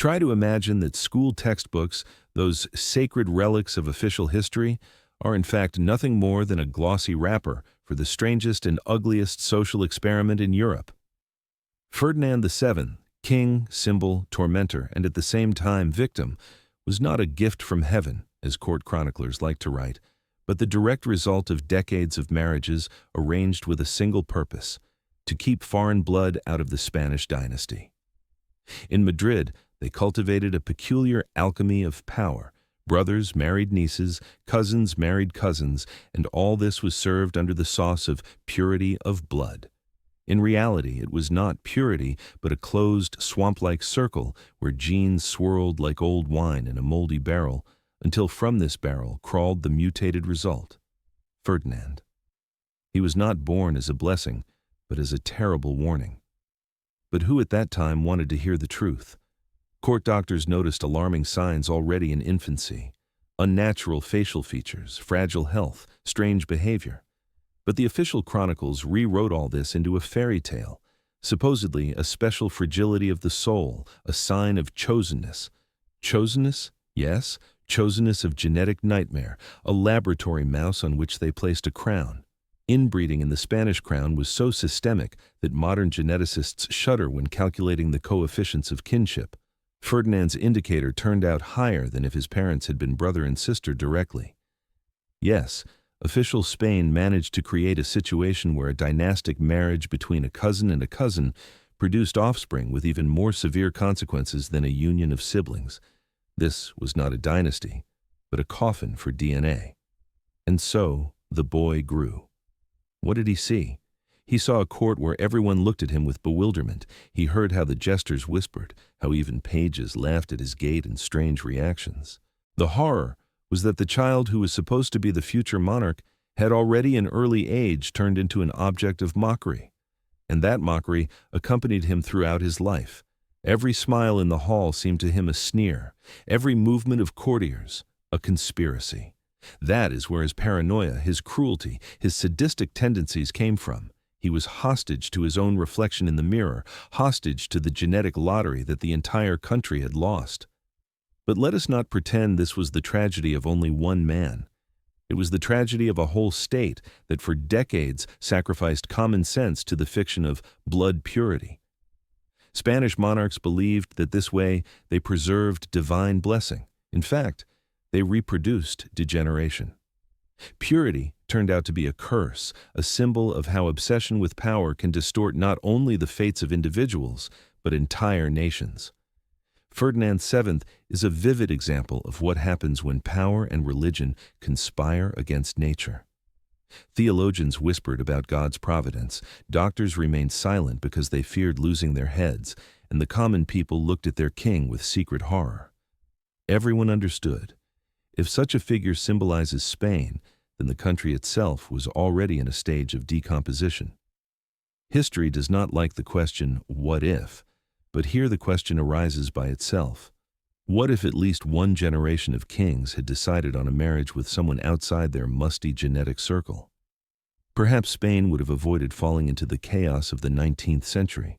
Try to imagine that school textbooks, those sacred relics of official history, are in fact nothing more than a glossy wrapper for the strangest and ugliest social experiment in Europe. Ferdinand VII, king, symbol, tormentor, and at the same time victim, was not a gift from heaven, as court chroniclers like to write, but the direct result of decades of marriages arranged with a single purpose: to keep foreign blood out of the Spanish dynasty. In Madrid, they cultivated a peculiar alchemy of power. Brothers married nieces, cousins married cousins, and all this was served under the sauce of purity of blood. In reality, it was not purity, but a closed, swamp-like circle where genes swirled like old wine in a moldy barrel, until from this barrel crawled the mutated result: Ferdinand. He was not born as a blessing, but as a terrible warning. But who at that time wanted to hear the truth? Court doctors noticed alarming signs already in infancy: unnatural facial features, fragile health, strange behavior. But the official chronicles rewrote all this into a fairy tale, supposedly a special fragility of the soul, a sign of chosenness. Chosenness? Yes, chosenness of genetic nightmare, a laboratory mouse on which they placed a crown. Inbreeding in the Spanish crown was so systemic that modern geneticists shudder when calculating the coefficients of kinship. Ferdinand's indicator turned out higher than if his parents had been brother and sister directly. Yes, official Spain managed to create a situation where a dynastic marriage between a cousin and a cousin produced offspring with even more severe consequences than a union of siblings. This was not a dynasty, but a coffin for DNA. And so the boy grew. What did he see? He saw a court where everyone looked at him with bewilderment. He heard how the jesters whispered, how even pages laughed at his gait and strange reactions. The horror was that the child who was supposed to be the future monarch had already in early age turned into an object of mockery. And that mockery accompanied him throughout his life. Every smile in the hall seemed to him a sneer, every movement of courtiers a conspiracy. That is where his paranoia, his cruelty, his sadistic tendencies came from. He was hostage to his own reflection in the mirror, hostage to the genetic lottery that the entire country had lost. But let us not pretend this was the tragedy of only one man. It was the tragedy of a whole state that for decades sacrificed common sense to the fiction of blood purity. Spanish monarchs believed that this way they preserved divine blessing. In fact, they reproduced degeneration. Purity turned out to be a curse, a symbol of how obsession with power can distort not only the fates of individuals, but entire nations. Ferdinand VII is a vivid example of what happens when power and religion conspire against nature. Theologians whispered about God's providence, doctors remained silent because they feared losing their heads, and the common people looked at their king with secret horror. Everyone understood. If such a figure symbolizes Spain, then the country itself was already in a stage of decomposition. History does not like the question, what if? But here the question arises by itself. What if at least one generation of kings had decided on a marriage with someone outside their musty genetic circle? Perhaps Spain would have avoided falling into the chaos of the 19th century.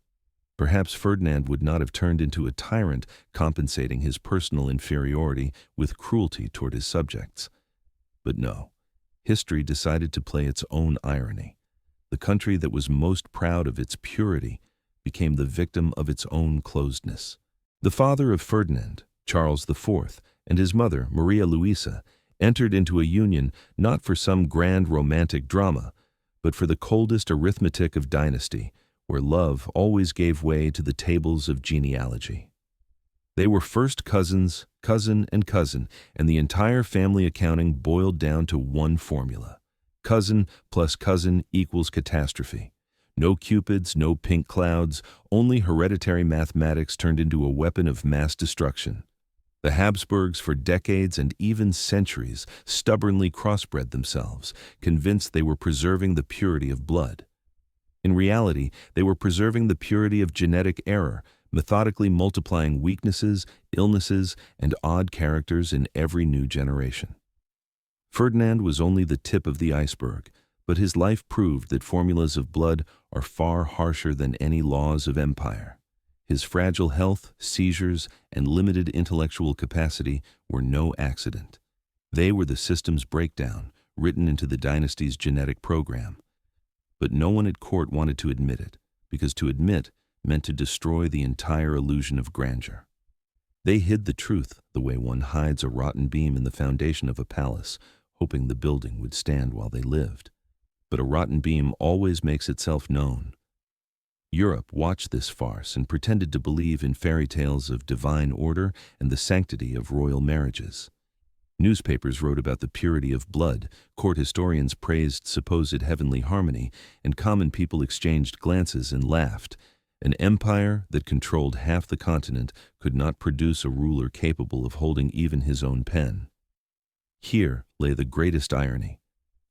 Perhaps Ferdinand would not have turned into a tyrant compensating his personal inferiority with cruelty toward his subjects. But no, history decided to play its own irony. The country that was most proud of its purity became the victim of its own closedness. The father of Ferdinand, Charles IV, and his mother, Maria Luisa, entered into a union not for some grand romantic drama, but for the coldest arithmetic of dynasty, where love always gave way to the tables of genealogy. They were first cousins, cousin and cousin, and the entire family accounting boiled down to one formula: cousin plus cousin equals catastrophe. No cupids, no pink clouds, only hereditary mathematics turned into a weapon of mass destruction. The Habsburgs for decades and even centuries stubbornly crossbred themselves, convinced they were preserving the purity of blood. In reality, they were preserving the purity of genetic error, methodically multiplying weaknesses, illnesses, and odd characters in every new generation. Ferdinand was only the tip of the iceberg, but his life proved that formulas of blood are far harsher than any laws of empire. His fragile health, seizures, and limited intellectual capacity were no accident. They were the system's breakdown, written into the dynasty's genetic program. But no one at court wanted to admit it, because to admit meant to destroy the entire illusion of grandeur. They hid the truth the way one hides a rotten beam in the foundation of a palace, hoping the building would stand while they lived. But a rotten beam always makes itself known. Europe watched this farce and pretended to believe in fairy tales of divine order and the sanctity of royal marriages. Newspapers wrote about the purity of blood, court historians praised supposed heavenly harmony, and common people exchanged glances and laughed. An empire that controlled half the continent could not produce a ruler capable of holding even his own pen. Here lay the greatest irony.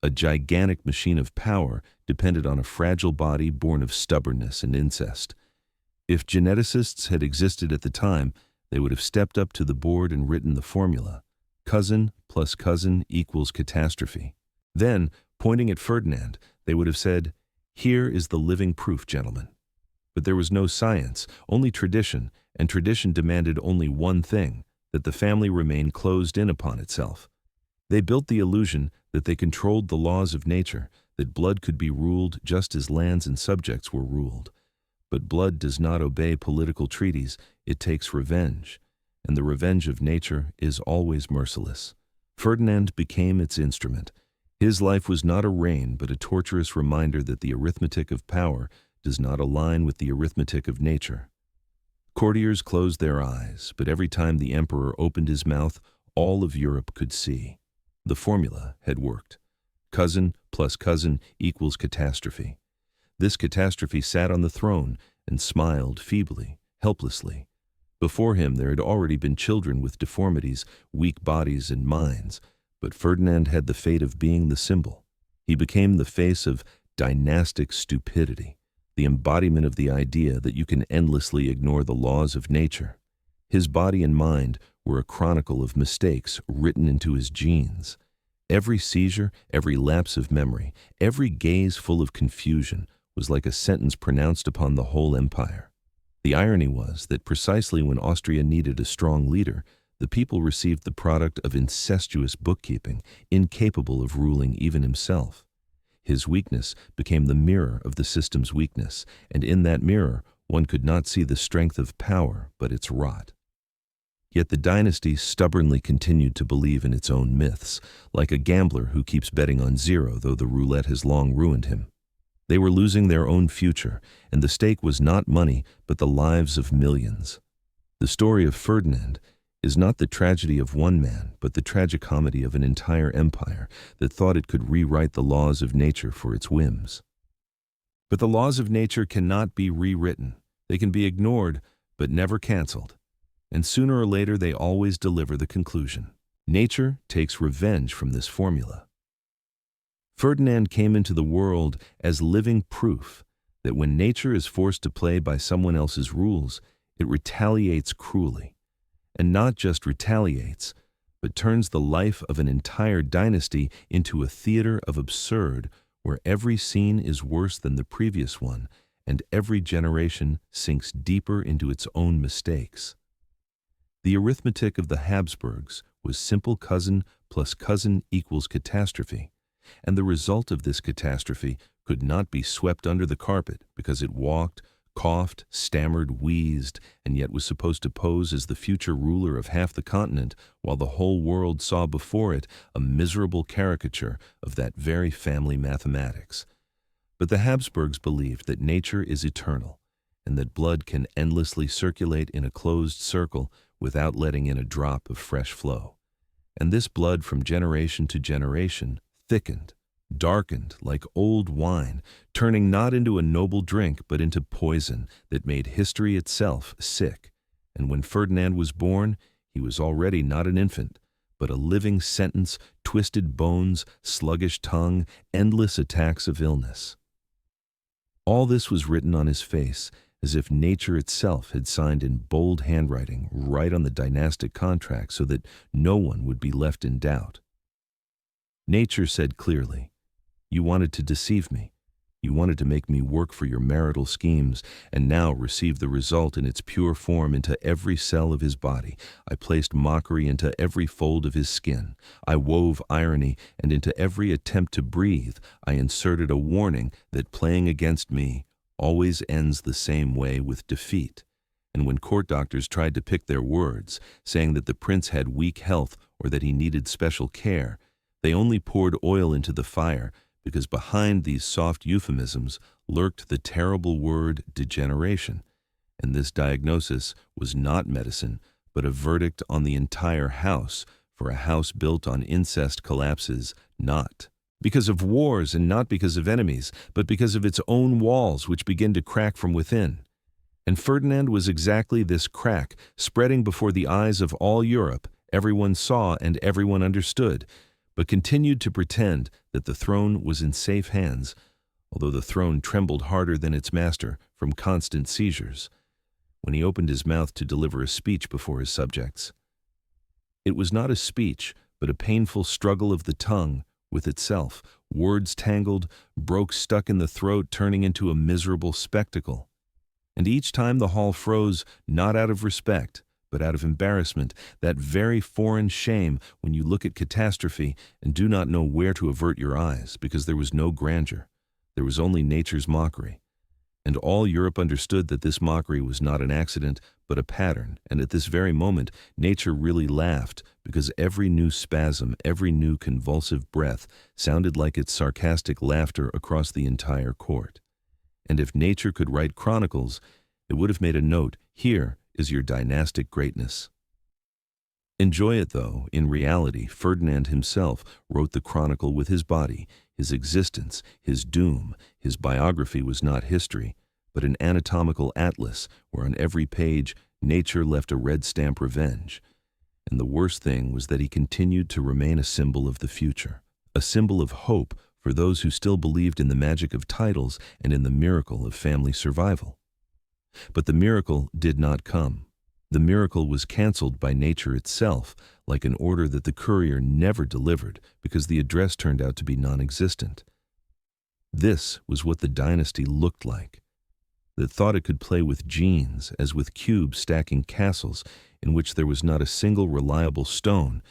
A gigantic machine of power depended on a fragile body born of stubbornness and incest. If geneticists had existed at the time, they would have stepped up to the board and written the formula: cousin plus cousin equals catastrophe. Then, pointing at Ferdinand, they would have said, "Here is the living proof, gentlemen." But there was no science, only tradition, and tradition demanded only one thing: that the family remain closed in upon itself. They built the illusion that they controlled the laws of nature, that blood could be ruled just as lands and subjects were ruled. But blood does not obey political treaties, it takes revenge, and the revenge of nature is always merciless. Ferdinand became its instrument. His life was not a reign, but a torturous reminder that the arithmetic of power does not align with the arithmetic of nature. Courtiers closed their eyes, but every time the emperor opened his mouth, all of Europe could see. The formula had worked. Cousin plus cousin equals catastrophe. This catastrophe sat on the throne and smiled feebly, helplessly. Before him there had already been children with deformities, weak bodies and minds, but Ferdinand had the fate of being the symbol. He became the face of dynastic stupidity, the embodiment of the idea that you can endlessly ignore the laws of nature. His body and mind were a chronicle of mistakes written into his genes. Every seizure, every lapse of memory, every gaze full of confusion was like a sentence pronounced upon the whole empire. The irony was that precisely when Austria needed a strong leader, the people received the product of incestuous bookkeeping, incapable of ruling even himself. His weakness became the mirror of the system's weakness, and in that mirror one could not see the strength of power but its rot. Yet the dynasty stubbornly continued to believe in its own myths, like a gambler who keeps betting on zero though the roulette has long ruined him. They were losing their own future, and the stake was not money but the lives of millions. The story of Ferdinand is not the tragedy of one man, but the tragicomedy of an entire empire that thought it could rewrite the laws of nature for its whims. But the laws of nature cannot be rewritten. They can be ignored, but never canceled. And sooner or later they always deliver the conclusion. Nature takes revenge from this formula. Ferdinand came into the world as living proof that when nature is forced to play by someone else's rules, it retaliates cruelly. And not just retaliates, but turns the life of an entire dynasty into a theater of absurd where every scene is worse than the previous one and every generation sinks deeper into its own mistakes. The arithmetic of the Habsburgs was simple cousin plus cousin equals catastrophe, and the result of this catastrophe could not be swept under the carpet because it walked, coughed, stammered, wheezed, and yet was supposed to pose as the future ruler of half the continent while the whole world saw before it a miserable caricature of that very family mathematics. But the Habsburgs believed that nature is eternal and that blood can endlessly circulate in a closed circle without letting in a drop of fresh flow. And this blood from generation to generation thickened, darkened like old wine, turning not into a noble drink but into poison that made history itself sick. And when Ferdinand was born, he was already not an infant, but a living sentence, twisted bones, sluggish tongue, endless attacks of illness. All this was written on his face, as if nature itself had signed in bold handwriting right on the dynastic contract so that no one would be left in doubt. Nature said clearly, "You wanted to deceive me. You wanted to make me work for your marital schemes, and now receive the result in its pure form into every cell of his body. I placed mockery into every fold of his skin. I wove irony, and into every attempt to breathe, I inserted a warning that playing against me always ends the same way, with defeat. And when court doctors tried to pick their words, saying that the prince had weak health or that he needed special care, they only poured oil into the fire, because behind these soft euphemisms lurked the terrible word degeneration. And this diagnosis was not medicine, but a verdict on the entire house, for a house built on incest collapses not because of wars and not because of enemies, but because of its own walls, which begin to crack from within. And Ferdinand was exactly this crack, spreading before the eyes of all Europe. Everyone saw and everyone understood, but continued to pretend that the throne was in safe hands, although the throne trembled harder than its master from constant seizures, when he opened his mouth to deliver a speech before his subjects. It was not a speech, but a painful struggle of the tongue with itself. Words tangled, broke, stuck in the throat, turning into a miserable spectacle. And each time the hall froze, not out of respect, but out of embarrassment, that very foreign shame when you look at catastrophe and do not know where to avert your eyes, because there was no grandeur. There was only nature's mockery. And all Europe understood that this mockery was not an accident, but a pattern, and at this very moment nature really laughed, because every new spasm, every new convulsive breath sounded like its sarcastic laughter across the entire court. And if nature could write chronicles, it would have made a note, "Here is your dynastic greatness." Enjoy it, though. In reality, Ferdinand himself wrote the chronicle with his body, his existence, his doom. His biography was not history, but an anatomical atlas where on every page nature left a red stamp revenge. And the worst thing was that he continued to remain a symbol of the future, a symbol of hope for those who still believed in the magic of titles and in the miracle of family survival. But the miracle did not come. The miracle was cancelled by nature itself, like an order that the courier never delivered because the address turned out to be non-existent. This was what the dynasty looked like, that thought it could play with genes as with cubes stacking castles in which there was not a single reliable stone,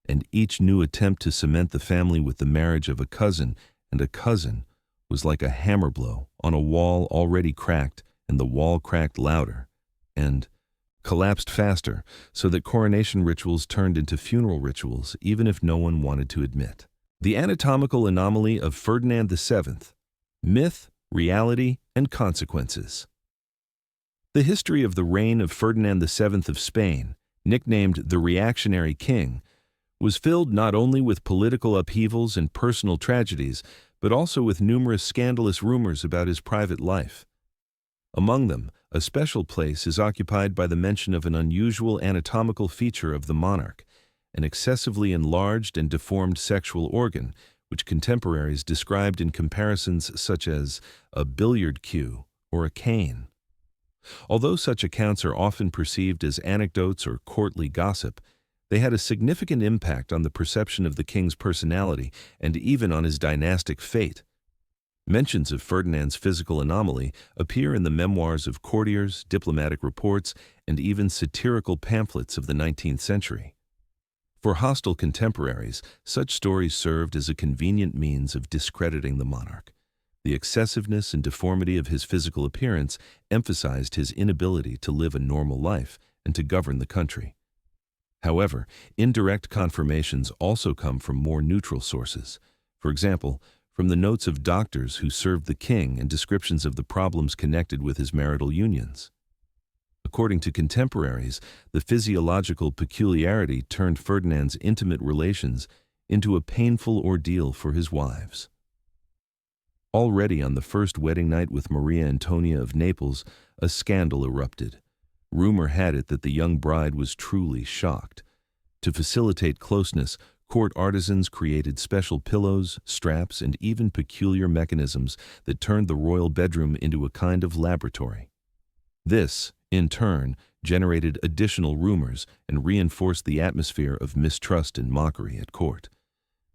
and each new attempt to cement the family with the marriage of a cousin and a cousin was like a hammer blow on a wall already cracked, and the wall cracked louder and collapsed faster, so that coronation rituals turned into funeral rituals, even if no one wanted to admit. The anatomical anomaly of Ferdinand VII: myth, reality, and consequences. The history of the reign of Ferdinand VII of Spain, nicknamed the Reactionary King, was filled not only with political upheavals and personal tragedies, but also with numerous scandalous rumors about his private life. Among them, a special place is occupied by the mention of an unusual anatomical feature of the monarch, an excessively enlarged and deformed sexual organ, which contemporaries described in comparisons such as a billiard cue or a cane. Although such accounts are often perceived as anecdotes or courtly gossip, they had a significant impact on the perception of the king's personality and even on his dynastic fate. Mentions of Ferdinand's physical anomaly appear in the memoirs of courtiers, diplomatic reports, and even satirical pamphlets of the 19th century. For hostile contemporaries, such stories served as a convenient means of discrediting the monarch. The excessiveness and deformity of his physical appearance emphasized his inability to live a normal life and to govern the country. However, indirect confirmations also come from more neutral sources. For example, from the notes of doctors who served the king and descriptions of the problems connected with his marital unions. According to contemporaries, the physiological peculiarity turned Ferdinand's intimate relations into a painful ordeal for his wives. Already on the first wedding night with Maria Antonia of Naples, a scandal erupted. Rumor had it that the young bride was truly shocked. To facilitate closeness, court artisans created special pillows, straps, and even peculiar mechanisms that turned the royal bedroom into a kind of laboratory. This, in turn, generated additional rumors and reinforced the atmosphere of mistrust and mockery at court.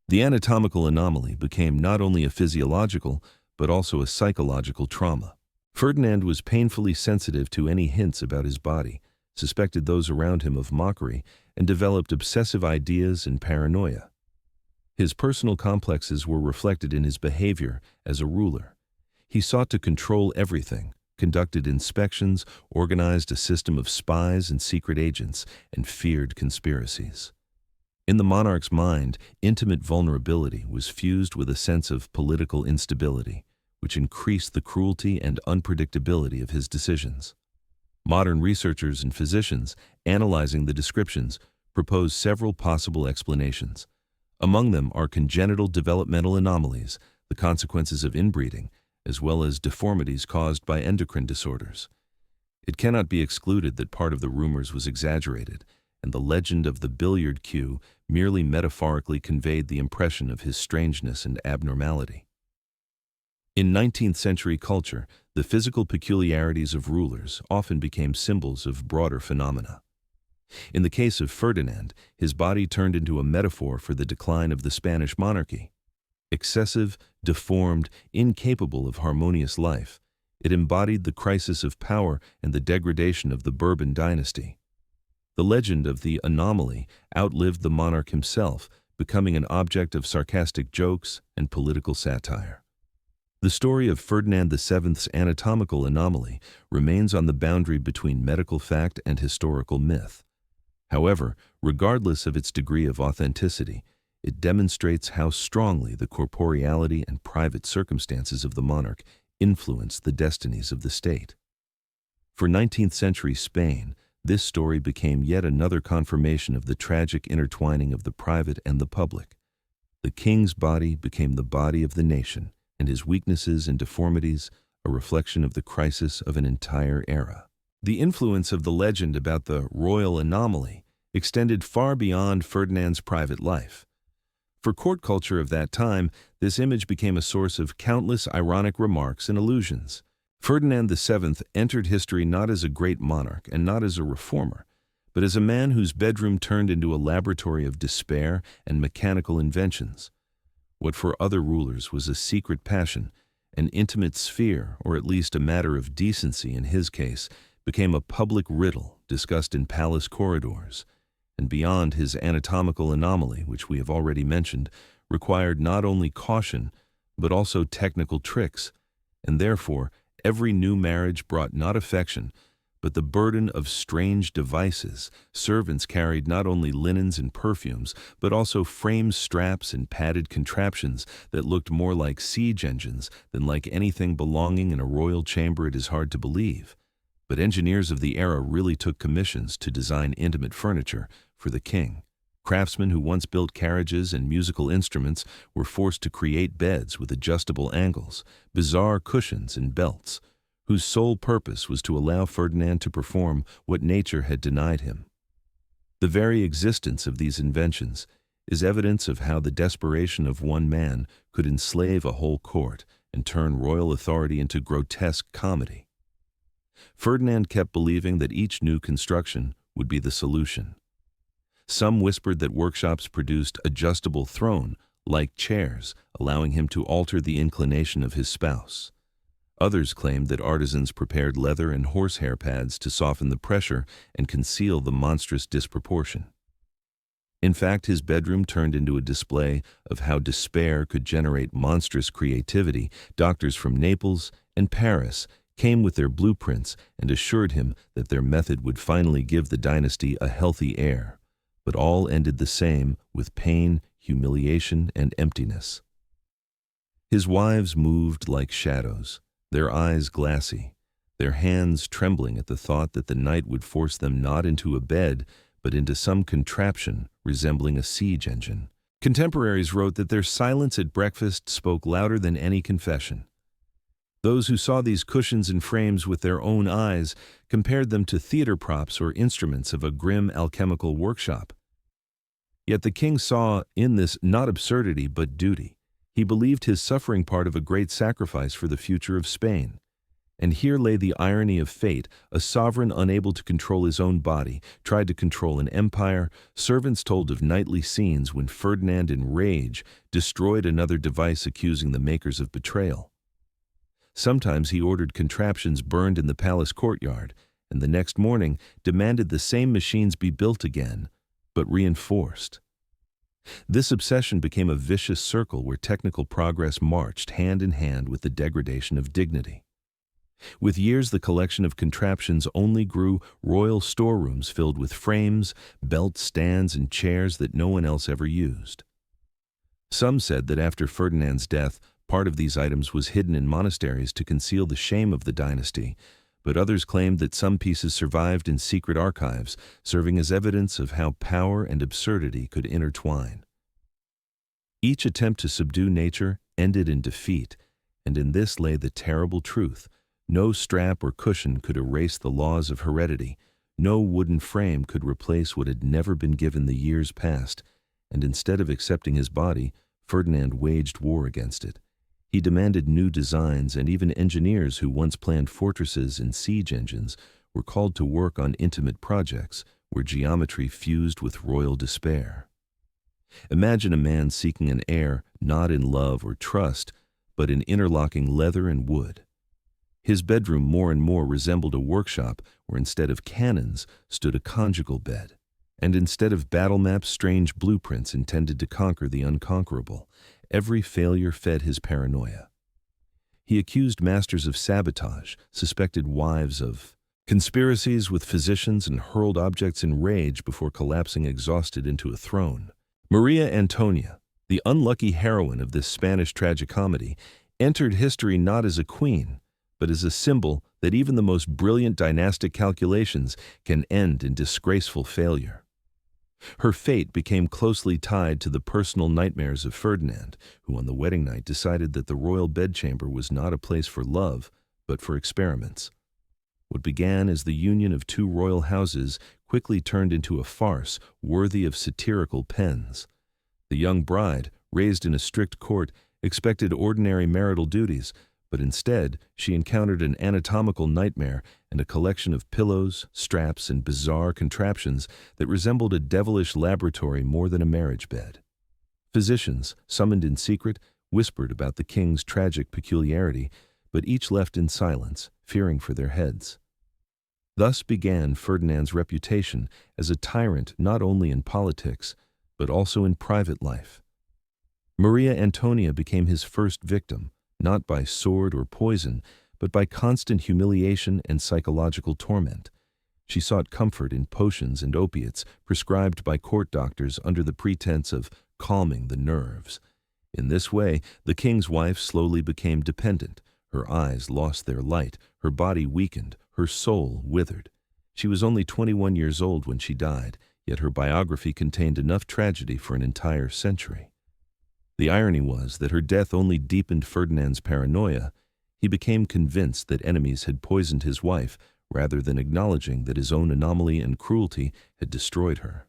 The anatomical anomaly became not only a physiological, but also a psychological trauma. Ferdinand was painfully sensitive to any hints about his body, suspected those around him of mockery, and developed obsessive ideas and paranoia. His personal complexes were reflected in his behavior as a ruler. He sought to control everything, conducted inspections, organized a system of spies and secret agents, and feared conspiracies. In the monarch's mind, intimate vulnerability was fused with a sense of political instability, which increased the cruelty and unpredictability of his decisions. Modern researchers and physicians, analyzing the descriptions, propose several possible explanations. Among them are congenital developmental anomalies, the consequences of inbreeding, as well as deformities caused by endocrine disorders. It cannot be excluded that part of the rumors was exaggerated, and the legend of the billiard cue merely metaphorically conveyed the impression of his strangeness and abnormality. In 19th-century culture, the physical peculiarities of rulers often became symbols of broader phenomena. In the case of Ferdinand, his body turned into a metaphor for the decline of the Spanish monarchy. Excessive, deformed, incapable of harmonious life, it embodied the crisis of power and the degradation of the Bourbon dynasty. The legend of the anomaly outlived the monarch himself, becoming an object of sarcastic jokes and political satire. The story of Ferdinand VII's anatomical anomaly remains on the boundary between medical fact and historical myth. However, regardless of its degree of authenticity, it demonstrates how strongly the corporeality and private circumstances of the monarch influenced the destinies of the state. For 19th-century Spain, this story became yet another confirmation of the tragic intertwining of the private and the public. The king's body became the body of the nation, and his weaknesses and deformities a reflection of the crisis of an entire era. The influence of the legend about the royal anomaly extended far beyond Ferdinand's private life. For court culture of that time, this image became a source of countless ironic remarks and allusions. Ferdinand VII entered history not as a great monarch and not as a reformer, but as a man whose bedroom turned into a laboratory of despair and mechanical inventions. What for other rulers was a secret passion, an intimate sphere, or at least a matter of decency in his case, became a public riddle discussed in palace corridors. And beyond, his anatomical anomaly, which we have already mentioned, required not only caution, but also technical tricks, and therefore every new marriage brought not affection, but the burden of strange devices. Servants carried not only linens and perfumes, but also framed straps and padded contraptions that looked more like siege engines than like anything belonging in a royal chamber. It is hard to believe. But engineers of the era really took commissions to design intimate furniture for the king. Craftsmen who once built carriages and musical instruments were forced to create beds with adjustable angles, bizarre cushions and belts, whose sole purpose was to allow Ferdinand to perform what nature had denied him. The very existence of these inventions is evidence of how the desperation of one man could enslave a whole court and turn royal authority into grotesque comedy. Ferdinand kept believing that each new construction would be the solution. Some whispered that workshops produced adjustable throne-like chairs, allowing him to alter the inclination of his spouse. Others claimed that artisans prepared leather and horsehair pads to soften the pressure and conceal the monstrous disproportion. In fact, his bedroom turned into a display of how despair could generate monstrous creativity. Doctors from Naples and Paris came with their blueprints and assured him that their method would finally give the dynasty a healthy air. But all ended the same, with pain, humiliation, and emptiness. His wives moved like shadows, their eyes glassy, their hands trembling at the thought that the night would force them not into a bed, but into some contraption resembling a siege engine. Contemporaries wrote that their silence at breakfast spoke louder than any confession. Those who saw these cushions and frames with their own eyes compared them to theater props or instruments of a grim alchemical workshop. Yet the king saw in this not absurdity but duty. He believed his suffering part of a great sacrifice for the future of Spain. And here lay the irony of fate. A sovereign unable to control his own body tried to control an empire. Servants told of nightly scenes when Ferdinand, in rage, destroyed another device, accusing the makers of betrayal. Sometimes he ordered contraptions burned in the palace courtyard, and the next morning demanded the same machines be built again, but reinforced. This obsession became a vicious circle where technical progress marched hand in hand with the degradation of dignity. With years, the collection of contraptions only grew, royal storerooms filled with frames, belt stands, and chairs that no one else ever used. Some said that after Ferdinand's death, part of these items was hidden in monasteries to conceal the shame of the dynasty, but others claimed that some pieces survived in secret archives, serving as evidence of how power and absurdity could intertwine. Each attempt to subdue nature ended in defeat, and in this lay the terrible truth. No strap or cushion could erase the laws of heredity. No wooden frame could replace what had never been given the years past, and instead of accepting his body, Ferdinand waged war against it. He demanded new designs, and even engineers who once planned fortresses and siege engines were called to work on intimate projects where geometry fused with royal despair. Imagine a man seeking an heir not in love or trust, but in interlocking leather and wood. His bedroom more and more resembled a workshop where instead of cannons stood a conjugal bed, and instead of battle maps, strange blueprints intended to conquer the unconquerable. Every failure fed his paranoia. He accused masters of sabotage, suspected wives of conspiracies with physicians, and hurled objects in rage before collapsing exhausted into a throne. Maria Antonia, the unlucky heroine of this Spanish tragicomedy, entered history not as a queen, but as a symbol that even the most brilliant dynastic calculations can end in disgraceful failure. Her fate became closely tied to the personal nightmares of Ferdinand, who on the wedding night decided that the royal bedchamber was not a place for love, but for experiments. What began as the union of two royal houses quickly turned into a farce worthy of satirical pens. The young bride, raised in a strict court, expected ordinary marital duties, but instead she encountered an anatomical nightmare and a collection of pillows, straps, and bizarre contraptions that resembled a devilish laboratory more than a marriage bed. Physicians, summoned in secret, whispered about the king's tragic peculiarity, but each left in silence, fearing for their heads. Thus began Ferdinand's reputation as a tyrant not only in politics, but also in private life. Maria Antonia became his first victim, not by sword or poison, but by constant humiliation and psychological torment. She sought comfort in potions and opiates prescribed by court doctors under the pretense of calming the nerves. In this way, the king's wife slowly became dependent. Her eyes lost their light, her body weakened, her soul withered. She was only 21 years old when she died, yet her biography contained enough tragedy for an entire century. The irony was that her death only deepened Ferdinand's paranoia. He became convinced that enemies had poisoned his wife, rather than acknowledging that his own anomaly and cruelty had destroyed her.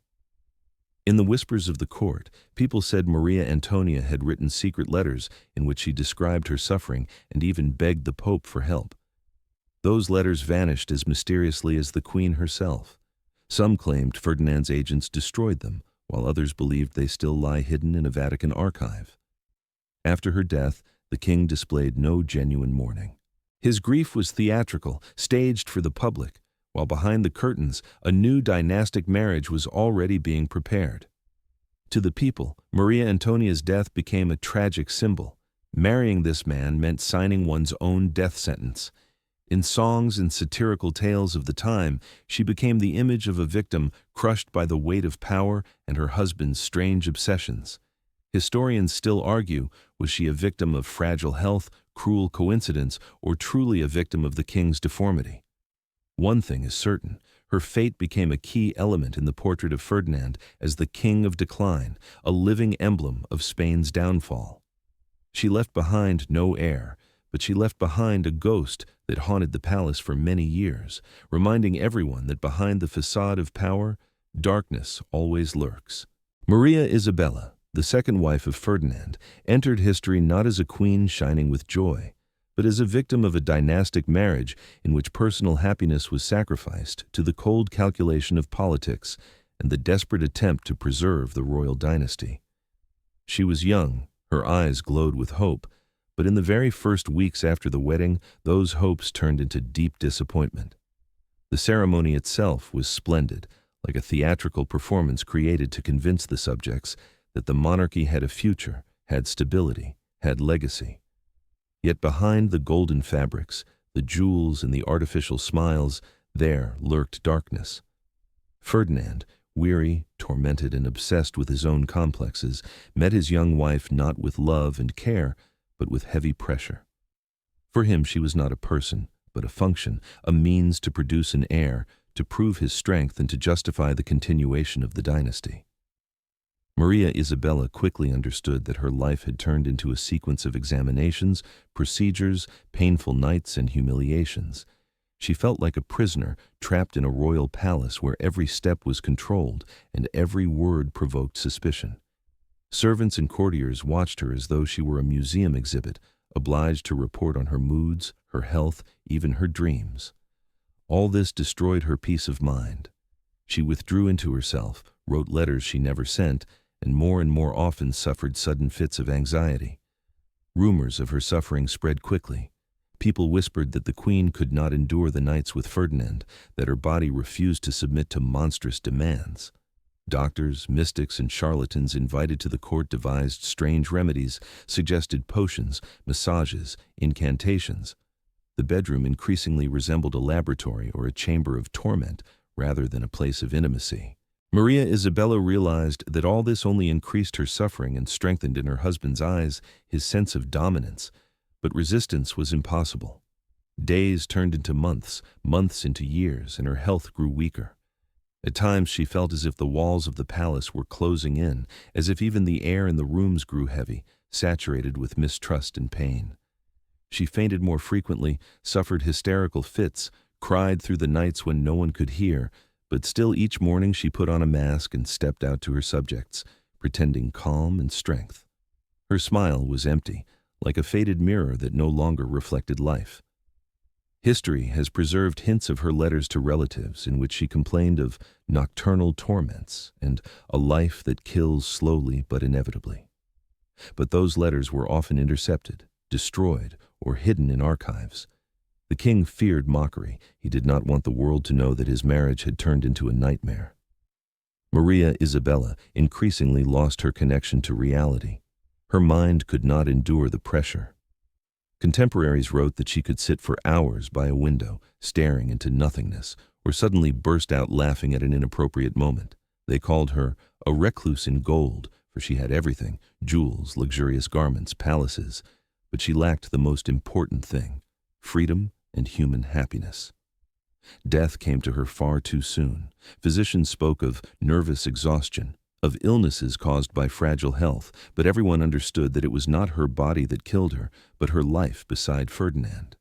In the whispers of the court, people said Maria Antonia had written secret letters in which she described her suffering and even begged the Pope for help. Those letters vanished as mysteriously as the Queen herself. Some claimed Ferdinand's agents destroyed them, while others believed they still lie hidden in a Vatican archive. After her death, the king displayed no genuine mourning. His grief was theatrical, staged for the public, while behind the curtains, a new dynastic marriage was already being prepared. To the people, Maria Antonia's death became a tragic symbol. Marrying this man meant signing one's own death sentence. In songs and satirical tales of the time, she became the image of a victim crushed by the weight of power and her husband's strange obsessions. Historians still argue, was she a victim of fragile health, cruel coincidence, or truly a victim of the king's deformity? One thing is certain, her fate became a key element in the portrait of Ferdinand as the king of decline, a living emblem of Spain's downfall. She left behind no heir, but she left behind a ghost that haunted the palace for many years, reminding everyone that behind the facade of power, darkness always lurks. Maria Isabella, the second wife of Ferdinand, entered history not as a queen shining with joy, but as a victim of a dynastic marriage in which personal happiness was sacrificed to the cold calculation of politics and the desperate attempt to preserve the royal dynasty. She was young, her eyes glowed with hope, But in the very first weeks after the wedding, those hopes turned into deep disappointment. The ceremony itself was splendid, like a theatrical performance created to convince the subjects that the monarchy had a future, had stability, had legacy. Yet behind the golden fabrics, the jewels and the artificial smiles, there lurked darkness. Ferdinand, weary, tormented, and obsessed with his own complexes, met his young wife not with love and care, but with heavy pressure. For him she was not a person, but a function, a means to produce an heir, to prove his strength and to justify the continuation of the dynasty. Maria Isabella quickly understood that her life had turned into a sequence of examinations, procedures, painful nights, and humiliations. She felt like a prisoner trapped in a royal palace where every step was controlled and every word provoked suspicion. Servants and courtiers watched her as though she were a museum exhibit, obliged to report on her moods, her health, even her dreams. All this destroyed her peace of mind. She withdrew into herself, wrote letters she never sent, and more often suffered sudden fits of anxiety. Rumors of her suffering spread quickly. People whispered that the queen could not endure the nights with Ferdinand, that her body refused to submit to monstrous demands. Doctors, mystics, and charlatans invited to the court devised strange remedies, suggested potions, massages, incantations. The bedroom increasingly resembled a laboratory or a chamber of torment rather than a place of intimacy. Maria Isabella realized that all this only increased her suffering and strengthened in her husband's eyes his sense of dominance, but resistance was impossible. Days turned into months, months into years, and her health grew weaker. At times she felt as if the walls of the palace were closing in, as if even the air in the rooms grew heavy, saturated with mistrust and pain. She fainted more frequently, suffered hysterical fits, cried through the nights when no one could hear, but still each morning she put on a mask and stepped out to her subjects, pretending calm and strength. Her smile was empty, like a faded mirror that no longer reflected life. History has preserved hints of her letters to relatives in which she complained of nocturnal torments and a life that kills slowly but inevitably. But those letters were often intercepted, destroyed, or hidden in archives. The king feared mockery. He did not want the world to know that his marriage had turned into a nightmare. Maria Isabella increasingly lost her connection to reality. Her mind could not endure the pressure. Contemporaries wrote that she could sit for hours by a window, staring into nothingness, or suddenly burst out laughing at an inappropriate moment. They called her a recluse in gold, for she had everything, jewels, luxurious garments, palaces, but she lacked the most important thing, freedom and human happiness. Death came to her far too soon. Physicians spoke of nervous exhaustion, of illnesses caused by fragile health, but everyone understood that it was not her body that killed her, but her life beside Ferdinand.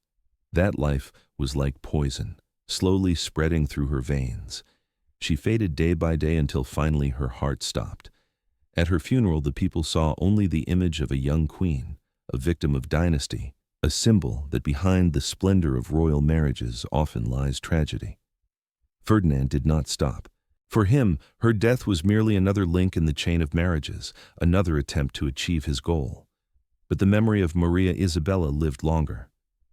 That life was like poison, slowly spreading through her veins. She faded day by day until finally her heart stopped. At her funeral, the people saw only the image of a young queen, a victim of dynasty, a symbol that behind the splendor of royal marriages often lies tragedy. Ferdinand did not stop. For him, her death was merely another link in the chain of marriages, another attempt to achieve his goal. But the memory of Maria Isabella lived longer.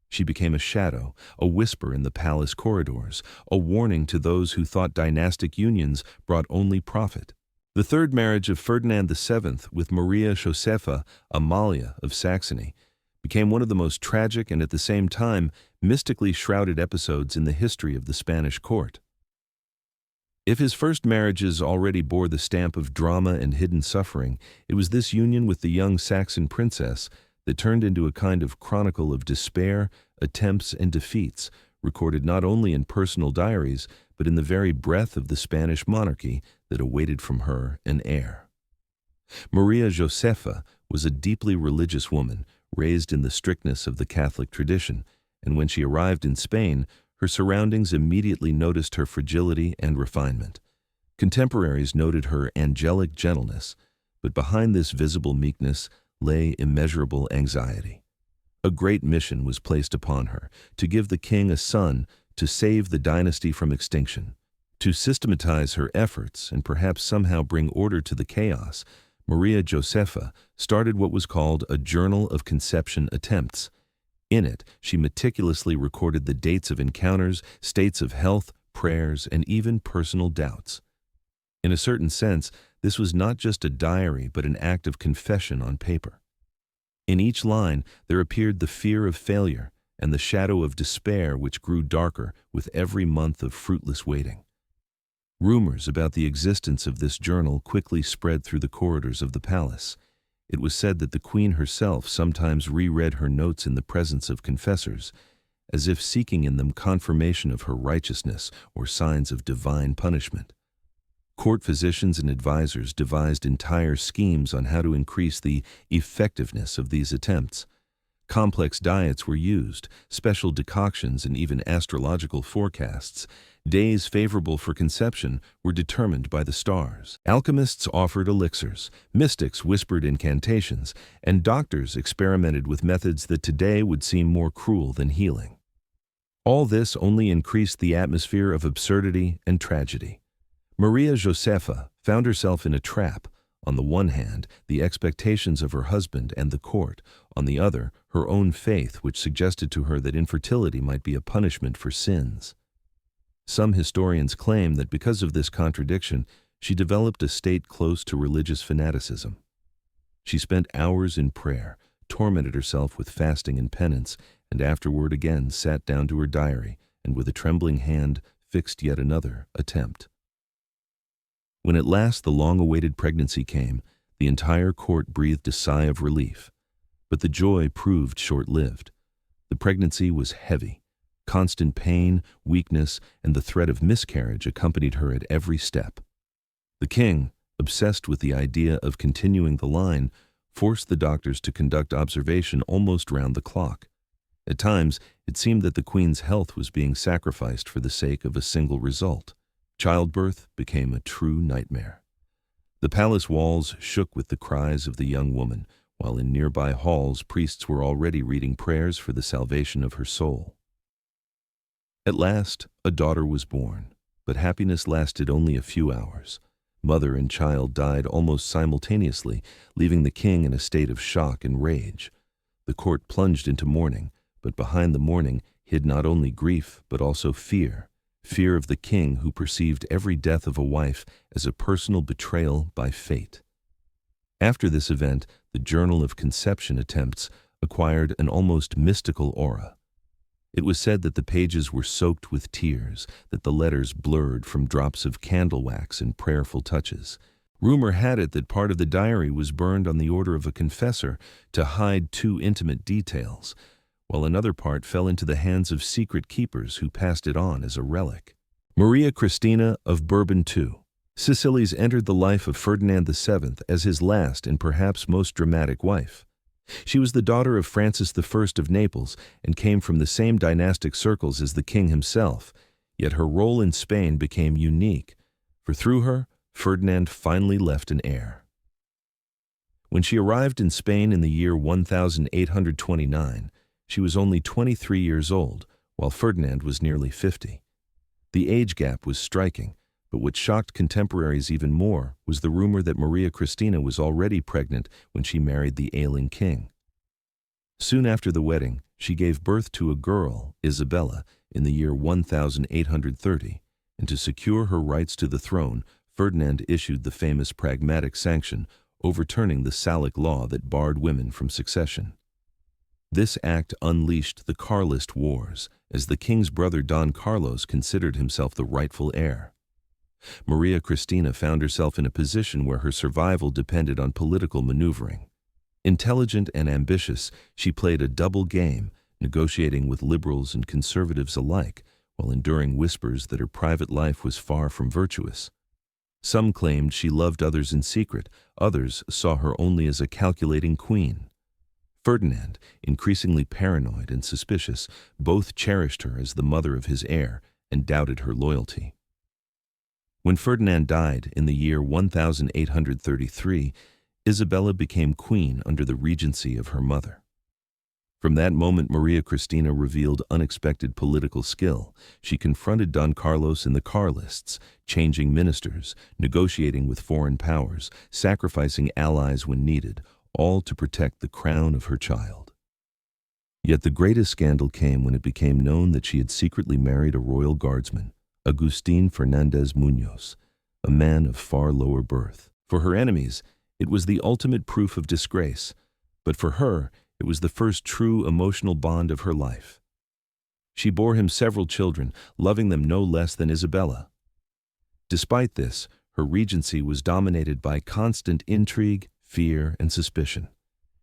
She became a shadow, a whisper in the palace corridors, a warning to those who thought dynastic unions brought only profit. The third marriage of Ferdinand VII with Maria Josepha Amalia of Saxony became one of the most tragic and at the same time mystically shrouded episodes in the history of the Spanish court. If his first marriages already bore the stamp of drama and hidden suffering, it was this union with the young Saxon princess that turned into a kind of chronicle of despair, attempts, and defeats, recorded not only in personal diaries, but in the very breath of the Spanish monarchy that awaited from her an heir. Maria Josepha was a deeply religious woman, raised in the strictness of the Catholic tradition, and when she arrived in Spain, her surroundings immediately noticed her fragility and refinement. Contemporaries noted her angelic gentleness, but behind this visible meekness lay immeasurable anxiety. A great mission was placed upon her, to give the king a son, to save the dynasty from extinction, to systematize her efforts and perhaps somehow bring order to the chaos, Maria Josepha started what was called a Journal of Conception Attempts. In it, she meticulously recorded the dates of encounters, states of health, prayers, and even personal doubts. In a certain sense, this was not just a diary but an act of confession on paper. In each line, there appeared the fear of failure and the shadow of despair which grew darker with every month of fruitless waiting. Rumors about the existence of this journal quickly spread through the corridors of the palace. It was said that the queen herself sometimes reread her notes in the presence of confessors, as if seeking in them confirmation of her righteousness or signs of divine punishment. Court physicians and advisors devised entire schemes on how to increase the effectiveness of these attempts. Complex diets were used, special decoctions, and even astrological forecasts. Days favorable for conception were determined by the stars. Alchemists offered elixirs, mystics whispered incantations, and doctors experimented with methods that today would seem more cruel than healing. All this only increased the atmosphere of absurdity and tragedy. Maria Josepha found herself in a trap. On the one hand, the expectations of her husband and the court; on the other, her own faith, which suggested to her that infertility might be a punishment for sins. Some historians claim that because of this contradiction, she developed a state close to religious fanaticism. She spent hours in prayer, tormented herself with fasting and penance, and afterward again sat down to her diary and with a trembling hand fixed yet another attempt. When at last the long-awaited pregnancy came, the entire court breathed a sigh of relief. But the joy proved short-lived. The pregnancy was heavy. Constant pain, weakness, and the threat of miscarriage accompanied her at every step. The king, obsessed with the idea of continuing the line, forced the doctors to conduct observation almost round the clock. At times, it seemed that the queen's health was being sacrificed for the sake of a single result. Childbirth became a true nightmare. The palace walls shook with the cries of the young woman, while in nearby halls priests were already reading prayers for the salvation of her soul. At last, a daughter was born, but happiness lasted only a few hours. Mother and child died almost simultaneously, leaving the king in a state of shock and rage. The court plunged into mourning, but behind the mourning hid not only grief but also fear. Fear of the king, who perceived every death of a wife as a personal betrayal by fate. After this event, the Journal of Conception Attempts acquired an almost mystical aura. It was said that the pages were soaked with tears, that the letters blurred from drops of candle wax and prayerful touches. Rumor had it that part of the diary was burned on the order of a confessor to hide too intimate details, while another part fell into the hands of secret keepers who passed it on as a relic. Maria Cristina of Bourbon II. Sicilies entered the life of Ferdinand VII as his last and perhaps most dramatic wife. She was the daughter of Francis I of Naples and came from the same dynastic circles as the king himself, yet her role in Spain became unique, for through her, Ferdinand finally left an heir. When she arrived in Spain in the year 1829, she was only 23 years old, while Ferdinand was nearly 50. The age gap was striking, but what shocked contemporaries even more was the rumor that Maria Cristina was already pregnant when she married the ailing king. Soon after the wedding, she gave birth to a girl, Isabella, in the year 1830, and to secure her rights to the throne, Ferdinand issued the famous Pragmatic Sanction, overturning the Salic law that barred women from succession. This act unleashed the Carlist Wars, as the king's brother Don Carlos considered himself the rightful heir. Maria Cristina found herself in a position where her survival depended on political maneuvering. Intelligent and ambitious, she played a double game, negotiating with liberals and conservatives alike, while enduring whispers that her private life was far from virtuous. Some claimed she loved others in secret, others saw her only as a calculating queen. Ferdinand, increasingly paranoid and suspicious, both cherished her as the mother of his heir and doubted her loyalty. When Ferdinand died in the year 1833, Isabella became queen under the regency of her mother. From that moment, Maria Cristina revealed unexpected political skill. She confronted Don Carlos in the Carlists, changing ministers, negotiating with foreign powers, sacrificing allies when needed, all to protect the crown of her child. Yet the greatest scandal came when it became known that she had secretly married a royal guardsman, Agustin Fernandez Muñoz, a man of far lower birth. For her enemies, it was the ultimate proof of disgrace, but for her, it was the first true emotional bond of her life. She bore him several children, loving them no less than Isabella. Despite this, her regency was dominated by constant intrigue, fear, and suspicion.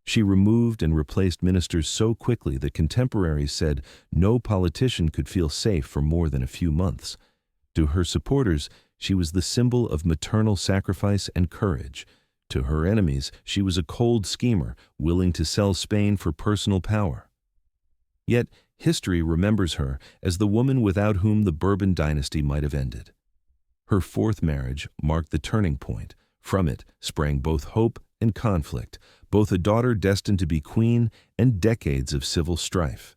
She removed and replaced ministers so quickly that contemporaries said no politician could feel safe for more than a few months. To her supporters, she was the symbol of maternal sacrifice and courage. To her enemies, she was a cold schemer, willing to sell Spain for personal power. Yet, history remembers her as the woman without whom the Bourbon dynasty might have ended. Her fourth marriage marked the turning point. From it sprang both hope and conflict, both a daughter destined to be queen and decades of civil strife.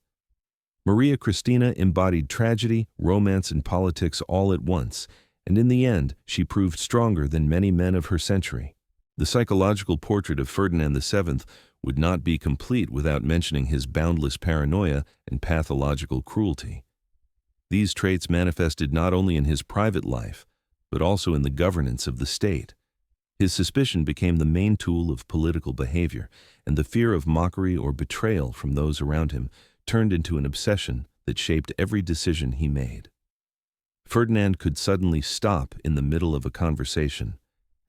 Maria Cristina embodied tragedy, romance, and politics all at once, and in the end, she proved stronger than many men of her century. The psychological portrait of Ferdinand VII would not be complete without mentioning his boundless paranoia and pathological cruelty. These traits manifested not only in his private life, but also in the governance of the state. His suspicion became the main tool of political behavior, and the fear of mockery or betrayal from those around him turned into an obsession that shaped every decision he made. Ferdinand could suddenly stop in the middle of a conversation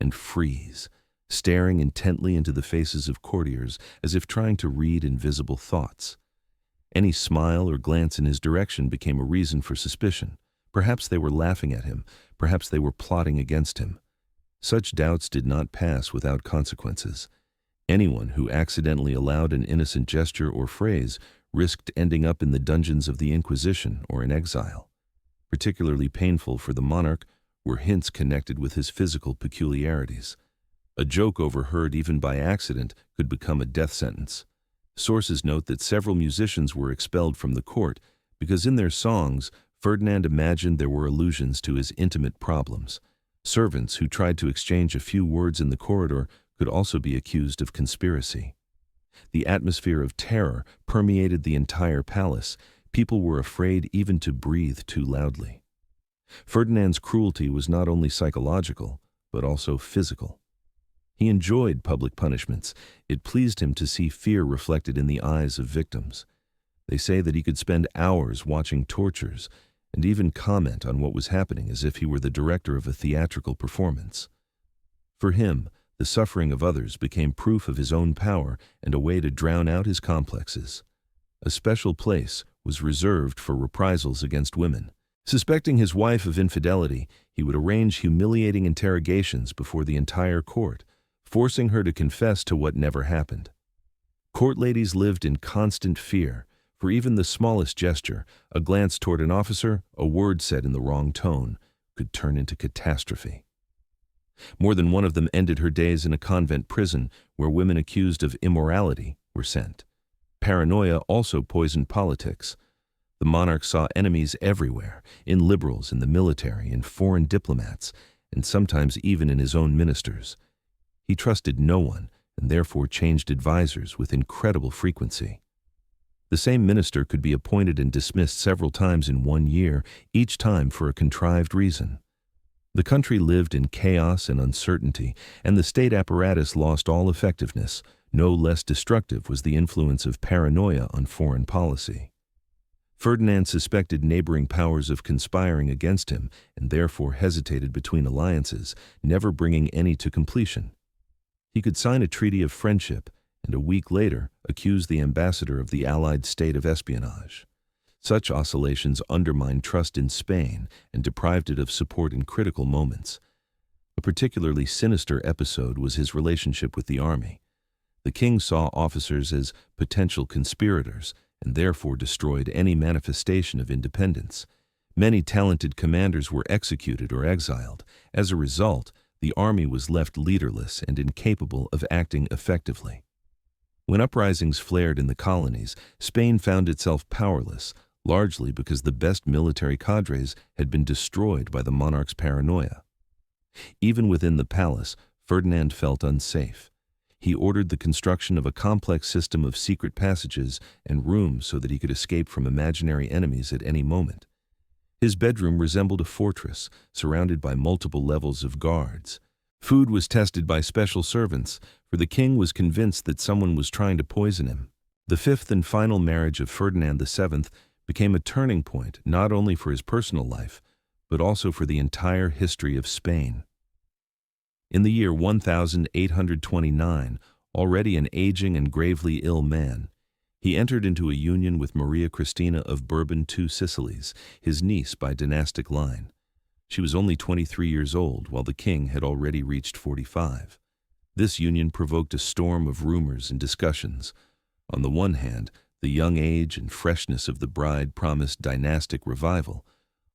and freeze, staring intently into the faces of courtiers as if trying to read invisible thoughts. Any smile or glance in his direction became a reason for suspicion. Perhaps they were laughing at him, perhaps they were plotting against him. Such doubts did not pass without consequences. Anyone who accidentally allowed an innocent gesture or phrase risked ending up in the dungeons of the Inquisition or in exile. Particularly painful for the monarch were hints connected with his physical peculiarities. A joke overheard even by accident could become a death sentence. Sources note that several musicians were expelled from the court because in their songs, Ferdinand imagined there were allusions to his intimate problems. Servants who tried to exchange a few words in the corridor could also be accused of conspiracy. The atmosphere of terror permeated the entire palace. People were afraid even to breathe too loudly. Ferdinand's cruelty was not only psychological, but also physical. He enjoyed public punishments. It pleased him to see fear reflected in the eyes of victims. They say that he could spend hours watching tortures and even comment on what was happening as if he were the director of a theatrical performance. For him, the suffering of others became proof of his own power and a way to drown out his complexes. A special place was reserved for reprisals against women. Suspecting his wife of infidelity, he would arrange humiliating interrogations before the entire court, forcing her to confess to what never happened. Court ladies lived in constant fear, for even the smallest gesture, a glance toward an officer, a word said in the wrong tone, could turn into catastrophe. More than one of them ended her days in a convent prison where women accused of immorality were sent. Paranoia also poisoned politics. The monarch saw enemies everywhere, in liberals, in the military, in foreign diplomats, and sometimes even in his own ministers. He trusted no one and therefore changed advisors with incredible frequency. The same minister could be appointed and dismissed several times in 1 year, each time for a contrived reason. The country lived in chaos and uncertainty, and the state apparatus lost all effectiveness. No less destructive was the influence of paranoia on foreign policy. Ferdinand suspected neighboring powers of conspiring against him and therefore hesitated between alliances, never bringing any to completion. He could sign a treaty of friendship and a week later accuse the ambassador of the allied state of espionage. Such oscillations undermined trust in Spain and deprived it of support in critical moments. A particularly sinister episode was his relationship with the army. The king saw officers as potential conspirators and therefore destroyed any manifestation of independence. Many talented commanders were executed or exiled. As a result, the army was left leaderless and incapable of acting effectively. When uprisings flared in the colonies, Spain found itself powerless, largely because the best military cadres had been destroyed by the monarch's paranoia. Even within the palace, Ferdinand felt unsafe. He ordered the construction of a complex system of secret passages and rooms so that he could escape from imaginary enemies at any moment. His bedroom resembled a fortress, surrounded by multiple levels of guards. Food was tested by special servants, for the king was convinced that someone was trying to poison him. The fifth and final marriage of Ferdinand VII became a turning point not only for his personal life, but also for the entire history of Spain. In the year 1829, already an aging and gravely ill man, he entered into a union with Maria Cristina of Bourbon II Sicilies, his niece by dynastic line. She was only 23 years old, while the king had already reached 45. This union provoked a storm of rumors and discussions. On the one hand, the young age and freshness of the bride promised dynastic revival.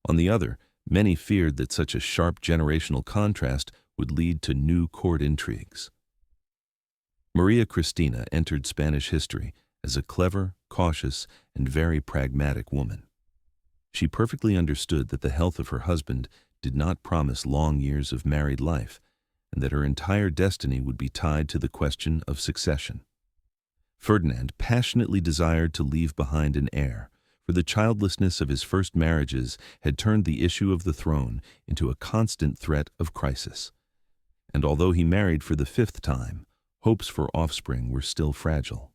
On the other, many feared that such a sharp generational contrast would lead to new court intrigues. Maria Cristina entered Spanish history as a clever, cautious, and very pragmatic woman. She perfectly understood that the health of her husband did not promise long years of married life, and that her entire destiny would be tied to the question of succession. Ferdinand passionately desired to leave behind an heir, for the childlessness of his first marriages had turned the issue of the throne into a constant threat of crisis. And although he married for the fifth time, hopes for offspring were still fragile.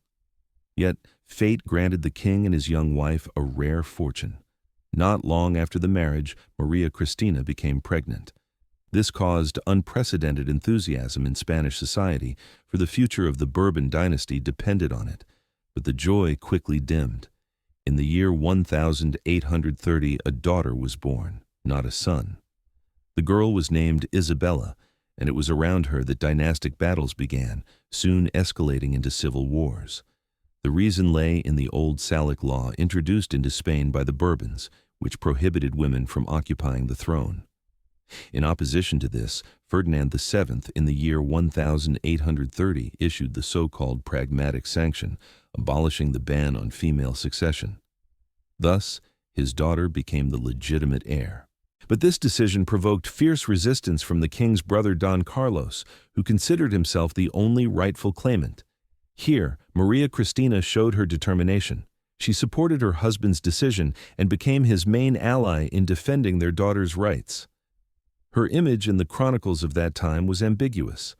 Yet fate granted the king and his young wife a rare fortune. Not long after the marriage, Maria Cristina became pregnant. This caused unprecedented enthusiasm in Spanish society, for the future of the Bourbon dynasty depended on it. But the joy quickly dimmed. In the year 1830, a daughter was born, not a son. The girl was named Isabella, and it was around her that dynastic battles began, soon escalating into civil wars. The reason lay in the old Salic law introduced into Spain by the Bourbons, which prohibited women from occupying the throne. In opposition to this, Ferdinand VII in the year 1830 issued the so-called Pragmatic Sanction, abolishing the ban on female succession. Thus, his daughter became the legitimate heir. But this decision provoked fierce resistance from the king's brother Don Carlos, who considered himself the only rightful claimant. Here, Maria Cristina showed her determination. She supported her husband's decision and became his main ally in defending their daughter's rights. Her image in the chronicles of that time was ambiguous.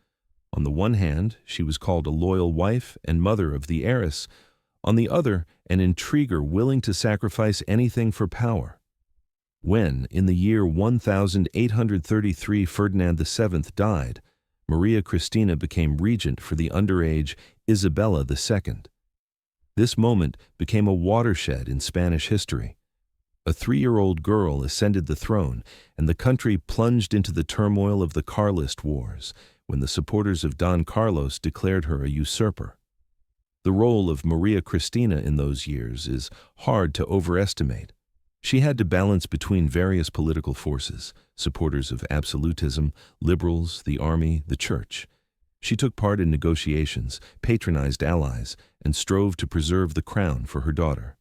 On the one hand, she was called a loyal wife and mother of the heiress. On the other, an intriguer willing to sacrifice anything for power. When, in the year 1833, Ferdinand VII died, Maria Cristina became regent for the underage Isabella II. This moment became a watershed in Spanish history. A 3-year-old girl ascended the throne, and the country plunged into the turmoil of the Carlist Wars, when the supporters of Don Carlos declared her a usurper. The role of Maria Cristina in those years is hard to overestimate. She had to balance between various political forces, supporters of absolutism, liberals, the army, the church. She took part in negotiations, patronized allies, and strove to preserve the crown for her daughter.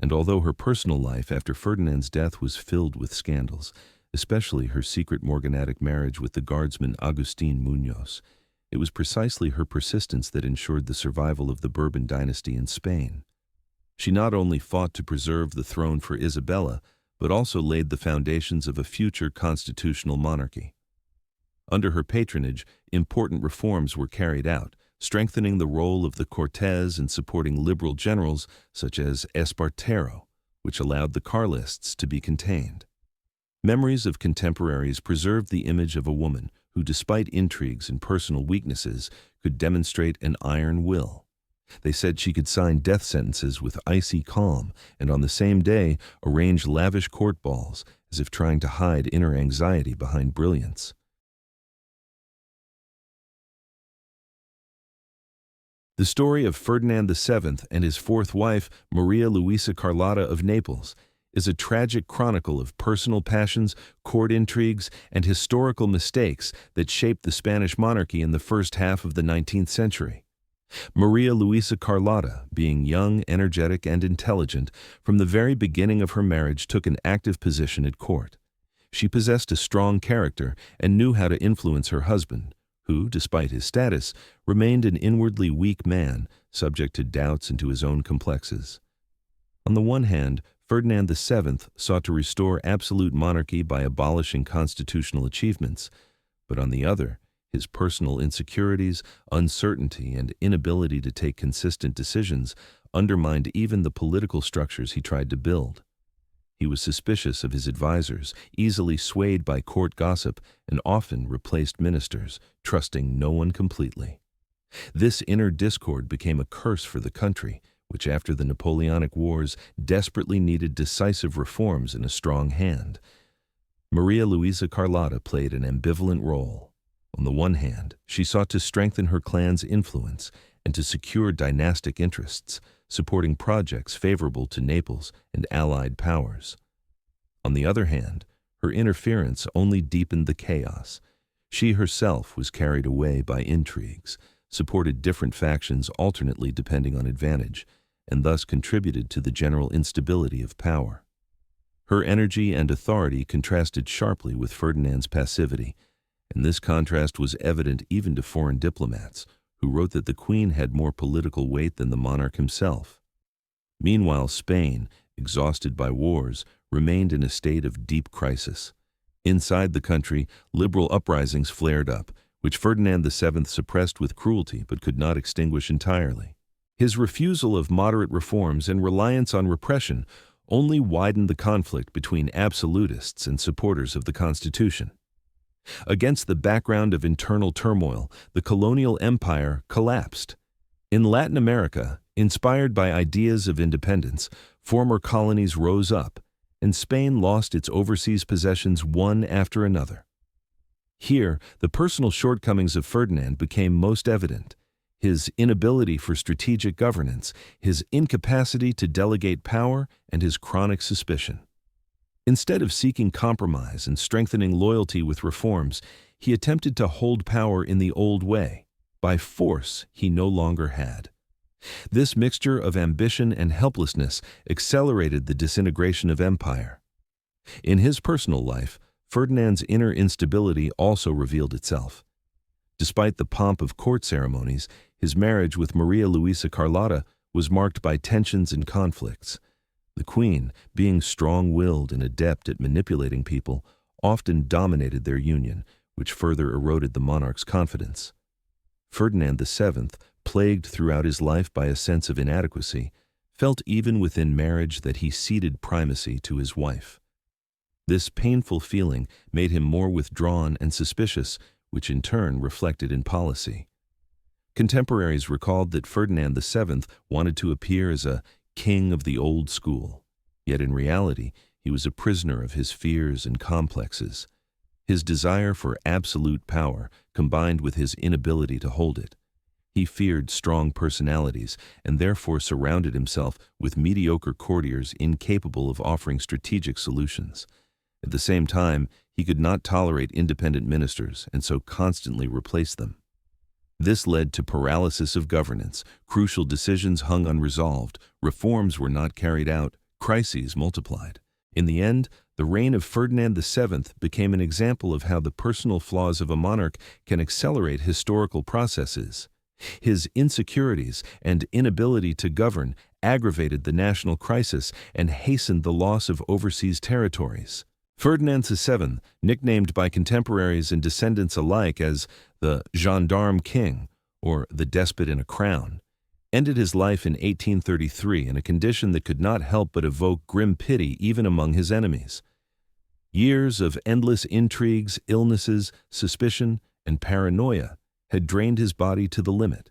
And although her personal life after Ferdinand's death was filled with scandals, especially her secret morganatic marriage with the guardsman Agustin Muñoz, it was precisely her persistence that ensured the survival of the Bourbon dynasty in Spain. She not only fought to preserve the throne for Isabella, but also laid the foundations of a future constitutional monarchy. Under her patronage, important reforms were carried out, strengthening the role of the Cortes and supporting liberal generals such as Espartero, which allowed the Carlists to be contained. Memories of contemporaries preserved the image of a woman who, despite intrigues and personal weaknesses, could demonstrate an iron will. They said she could sign death sentences with icy calm and on the same day arrange lavish court balls, as if trying to hide inner anxiety behind brilliance. The story of Ferdinand VII and his fourth wife, Maria Luisa Carlotta of Naples, is a tragic chronicle of personal passions, court intrigues, and historical mistakes that shaped the Spanish monarchy in the first half of the 19th century. Maria Luisa Carlotta, being young, energetic, and intelligent, from the very beginning of her marriage took an active position at court. She possessed a strong character and knew how to influence her husband, who, despite his status, remained an inwardly weak man, subject to doubts and to his own complexes. On the one hand, Ferdinand VII sought to restore absolute monarchy by abolishing constitutional achievements, but on the other, his personal insecurities, uncertainty, and inability to take consistent decisions undermined even the political structures he tried to build. He was suspicious of his advisors, easily swayed by court gossip, and often replaced ministers, trusting no one completely. This inner discord became a curse for the country, which after the Napoleonic Wars desperately needed decisive reforms and a strong hand. Maria Luisa Carlotta played an ambivalent role. On the one hand, she sought to strengthen her clan's influence and to secure dynastic interests, supporting projects favorable to Naples and allied powers. On the other hand, her interference only deepened the chaos. She herself was carried away by intrigues, supported different factions alternately depending on advantage, and thus contributed to the general instability of power. Her energy and authority contrasted sharply with Ferdinand's passivity, and this contrast was evident even to foreign diplomats, who wrote that the Queen had more political weight than the monarch himself. Meanwhile, Spain, exhausted by wars, remained in a state of deep crisis. Inside the country, liberal uprisings flared up, which Ferdinand VII suppressed with cruelty but could not extinguish entirely. His refusal of moderate reforms and reliance on repression only widened the conflict between absolutists and supporters of the Constitution. Against the background of internal turmoil, the colonial empire collapsed. In Latin America, inspired by ideas of independence, former colonies rose up, and Spain lost its overseas possessions one after another. Here, the personal shortcomings of Ferdinand became most evident. His inability for strategic governance, his incapacity to delegate power, and his chronic suspicion. Instead of seeking compromise and strengthening loyalty with reforms, he attempted to hold power in the old way, by force he no longer had. This mixture of ambition and helplessness accelerated the disintegration of empire. In his personal life, Ferdinand's inner instability also revealed itself. Despite the pomp of court ceremonies, his marriage with Maria Luisa Carlotta was marked by tensions and conflicts. The Queen, being strong-willed and adept at manipulating people, often dominated their union, which further eroded the monarch's confidence. Ferdinand VII, plagued throughout his life by a sense of inadequacy, felt even within marriage that he ceded primacy to his wife. This painful feeling made him more withdrawn and suspicious, which in turn reflected in policy. Contemporaries recalled that Ferdinand VII wanted to appear as a king of the old school, yet in reality he was a prisoner of his fears and complexes. His desire for absolute power combined with his inability to hold it. He feared strong personalities and therefore surrounded himself with mediocre courtiers incapable of offering strategic solutions. At the same time, he could not tolerate independent ministers and so constantly replaced them. This led to paralysis of governance, crucial decisions hung unresolved, reforms were not carried out, crises multiplied. In the end, the reign of Ferdinand VII became an example of how the personal flaws of a monarch can accelerate historical processes. His insecurities and inability to govern aggravated the national crisis and hastened the loss of overseas territories. Ferdinand VII, nicknamed by contemporaries and descendants alike as the Gendarme King, or the Despot in a Crown, ended his life in 1833 in a condition that could not help but evoke grim pity even among his enemies. Years of endless intrigues, illnesses, suspicion, and paranoia had drained his body to the limit.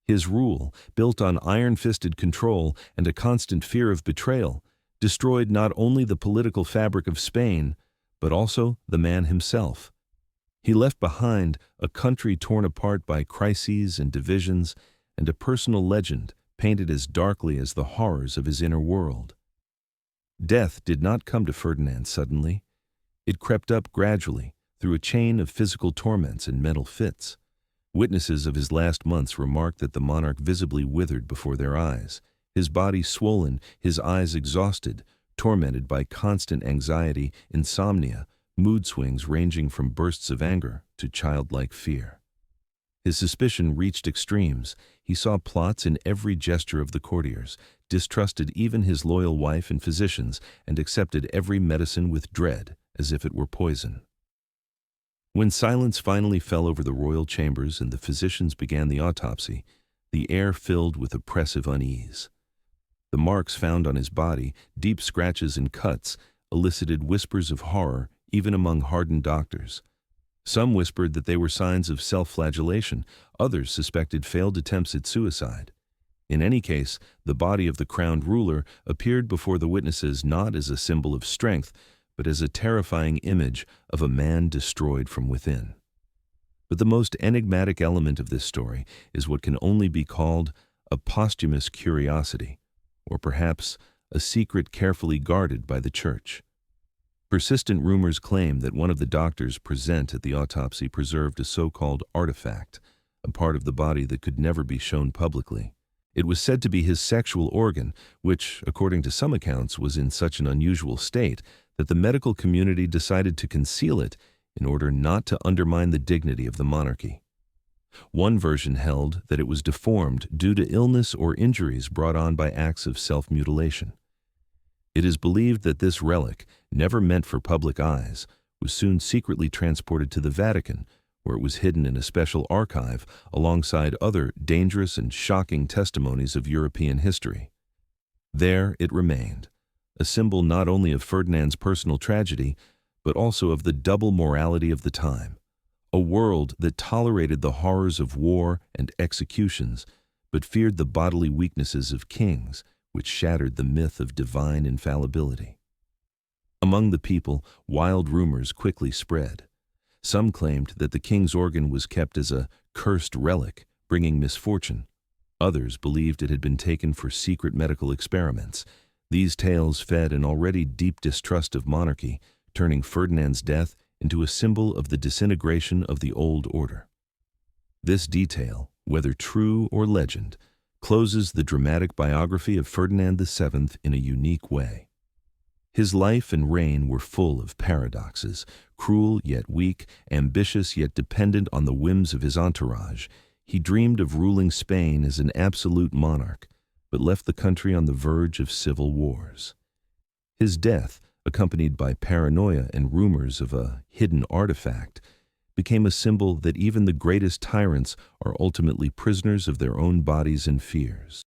His rule, built on iron-fisted control and a constant fear of betrayal, destroyed not only the political fabric of Spain, but also the man himself. He left behind a country torn apart by crises and divisions, and a personal legend painted as darkly as the horrors of his inner world. Death did not come to Ferdinand suddenly. It crept up gradually through a chain of physical torments and mental fits. Witnesses of his last months remarked that the monarch visibly withered before their eyes, his body swollen, his eyes exhausted, tormented by constant anxiety, insomnia, mood swings ranging from bursts of anger to childlike fear. His suspicion reached extremes. He saw plots in every gesture of the courtiers, distrusted even his loyal wife and physicians, and accepted every medicine with dread, as if it were poison. When silence finally fell over the royal chambers and the physicians began the autopsy, the air filled with oppressive unease. The marks found on his body, deep scratches and cuts, elicited whispers of horror even among hardened doctors. Some whispered that they were signs of self-flagellation, others suspected failed attempts at suicide. In any case, the body of the crowned ruler appeared before the witnesses not as a symbol of strength, but as a terrifying image of a man destroyed from within. But the most enigmatic element of this story is what can only be called a posthumous curiosity, or perhaps a secret carefully guarded by the Church. Persistent rumors claim that one of the doctors present at the autopsy preserved a so-called artifact, a part of the body that could never be shown publicly. It was said to be his sexual organ, which, according to some accounts, was in such an unusual state that the medical community decided to conceal it in order not to undermine the dignity of the monarchy. One version held that it was deformed due to illness or injuries brought on by acts of self-mutilation. It is believed that this relic, never meant for public eyes, was soon secretly transported to the Vatican, where it was hidden in a special archive alongside other dangerous and shocking testimonies of European history. There it remained, a symbol not only of Ferdinand's personal tragedy, but also of the double morality of the time, a world that tolerated the horrors of war and executions, but feared the bodily weaknesses of kings, which shattered the myth of divine infallibility. Among the people, wild rumors quickly spread. Some claimed that the king's organ was kept as a cursed relic, bringing misfortune. Others believed it had been taken for secret medical experiments. These tales fed an already deep distrust of monarchy, turning Ferdinand's death into a symbol of the disintegration of the old order. This detail, whether true or legend, closes the dramatic biography of Ferdinand VII in a unique way. His life and reign were full of paradoxes, cruel yet weak, ambitious yet dependent on the whims of his entourage. He dreamed of ruling Spain as an absolute monarch, but left the country on the verge of civil wars. His death, accompanied by paranoia and rumors of a hidden artifact, became a symbol that even the greatest tyrants are ultimately prisoners of their own bodies and fears.